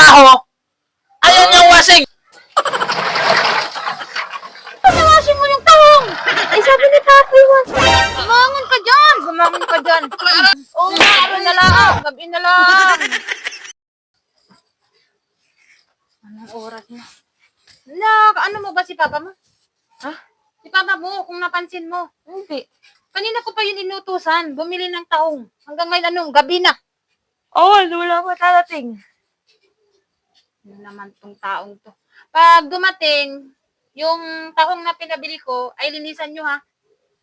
trabaho. Ayaw niyang wasing. Panawasin mo yung tahong! Ay, sabi ni Papi, bumangon ka dyan! Bumangon ka dyan! Oo nga, gabi na lang! Gabi na lang! Anong oras na? Ano mo ba si Papa mo? Ha? Si Papa mo, kung napansin mo. Hindi. Kanina ko pa yun inutusan, bumili ng tahong. Hanggang ngayon, gabi na. Oo, wala pa darating. Yun naman tong taong to. Pag dumating, yung tahong na pinabili ko, ay linisan nyo ha.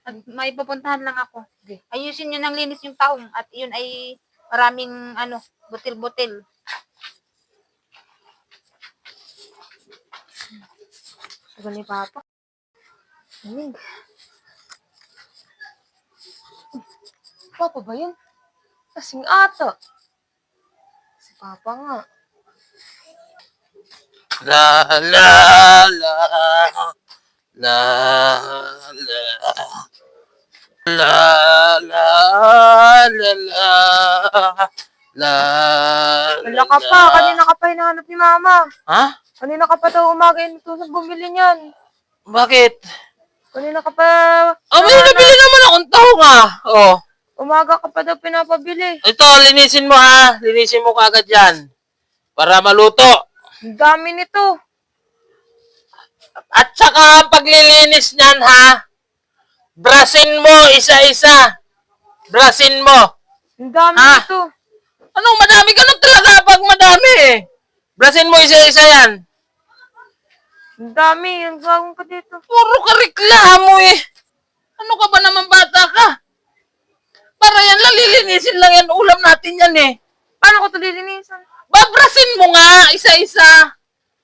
At may pupuntahan lang ako. Okay. Ayusin nyo ng linis yung tahong. At yun ay maraming butil-butil. Sabi ni Papa. Anig. Papa ba yun? Kasing ata. Si Papa nga. La la la la la la la la la. Wala ka pa. Kanina ka pa hinahanap ni Mama. Ha? Kanina ka pa daw umaga inutusan bumili niyan. Bakit? Kanina ka pa... May nabili naman akong tahong ah. Oh. Umaga ka pa daw pinapabili. Ito, linisin mo ha. Linisin mo kaagad yan. Para maluto. Ang dami nito. At saka paglilinis niyan ha. Brasin mo isa-isa. Brasin mo. Ang dami Ha? nito. Anong madami? Ganun talaga pag madami eh. Brasin mo isa-isa yan. Ang dami. Ang gawin ko dito. Puro ka reklamo eh. Ano ka ba naman bata ka? Para yan lang, lilinisin lang yan. Ulam natin yan eh. Paano ko ito lilinisan? Babrasin mo nga, isa-isa.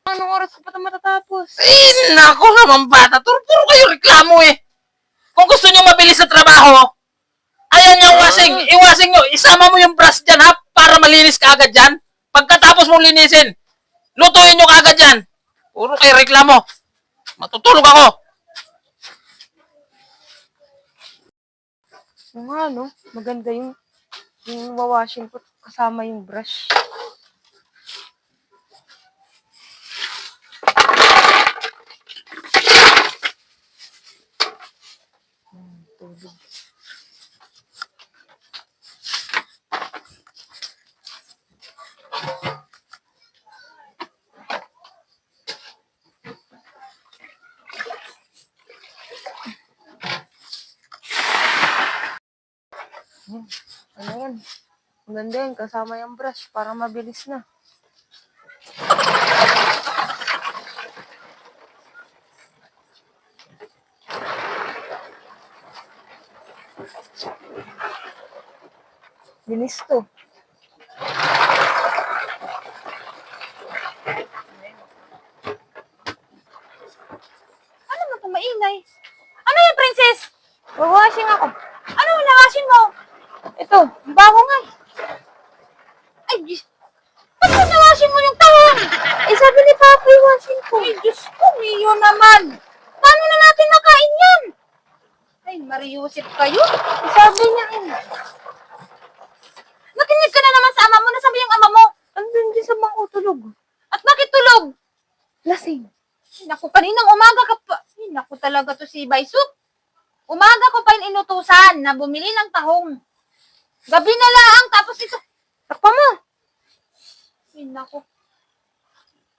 Anong oras ko pa ito matatapos? Eh, nako naman bata. Puro kayo reklamo eh. Kung gusto nyo mabilis sa trabaho, ayaw nyo wasing. Iwasing nyo. Isama mo yung brush dyan ha, para malinis ka agad dyan. Pagkatapos mong linisin, lutuin nyo ka agad dyan. Puro kayo reklamo. Matutulog ako. Oo nga, no? Maganda yung wawashing ko kasama yung brush. Tubig. Ano yan? Maganda yan, kasama yung brush para mabilis na. Bilis to. Ano mo itong maingay? Ano yan, princess? Wawashing ako. Ano nawasin mo? Ito, ang bago nga. Ay, Diyos. Ba't mo nawasin mo yung tahong? Eh, sabi ni Papa, washing ko. Ay, Diyos ko, Mio naman. Paano na natin nakain yan? Ay, Mariusip kayo. Eh, sabi niya, Nakinig ka na naman sa ama mo. Nasabi yung ama mo. andun din sa bangko tulog. At bakit tulog? Lasing. Ay, naku, kaninang umaga ka pa. Ay, naku talaga to si Baysuk. Umaga ko pa yung inutusan na bumili ng tahong. Gabi na lang, tapos ito. Takpa mo. Ay, naku.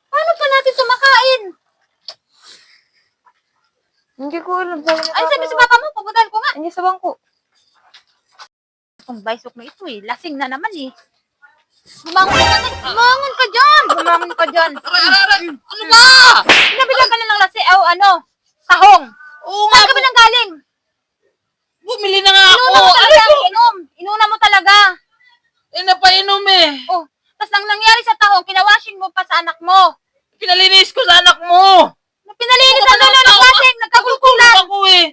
Paano pa natin tumakain? Hindi ko alam. Sabi ni Ay, Papa, sabi si papa mo, pupuntahan ko nga. andyan sa bangko. Ang Baysuk na ito eh, lasing na naman eh. Bumangon ka na, bumangon ka dyan, bumangon ka dyan. Aray! Ano ba? Pinabilang ka na ng tahong. Oo nga, Saan ka ba nang galing? bumili na nga ako. Inuna mo Aray talaga, ko! inuna mo talaga. Napainom eh. Oh, tapos ang nangyari sa tahong, pinawashing mo pa sa anak mo. Pinalinis ko sa anak mo. Pinalinis Ano na ba doon ng tao? washing, nagkagulgulan. Tulog ako eh.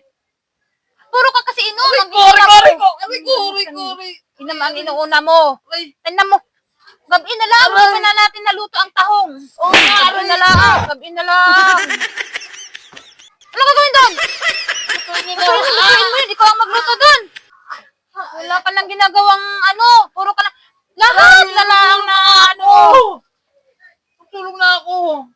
Puro ka kasi inom. Aray Ang ko, inuuna aray mo. ko, aray ko, aray ko, aray. Inom ang inuuna mo. Aray. Tignan mo. Gabi na lang, Aray. gabi na natin naluto ang tahong. Oo nga, Gabi aray. na lang, gabi na lang. Ano gagawin doon? Lutuin Lutuin mo yun, ikaw ang magluto doon. Wala ka lang ginagawang puro ka lang, lahat na lang na Oo.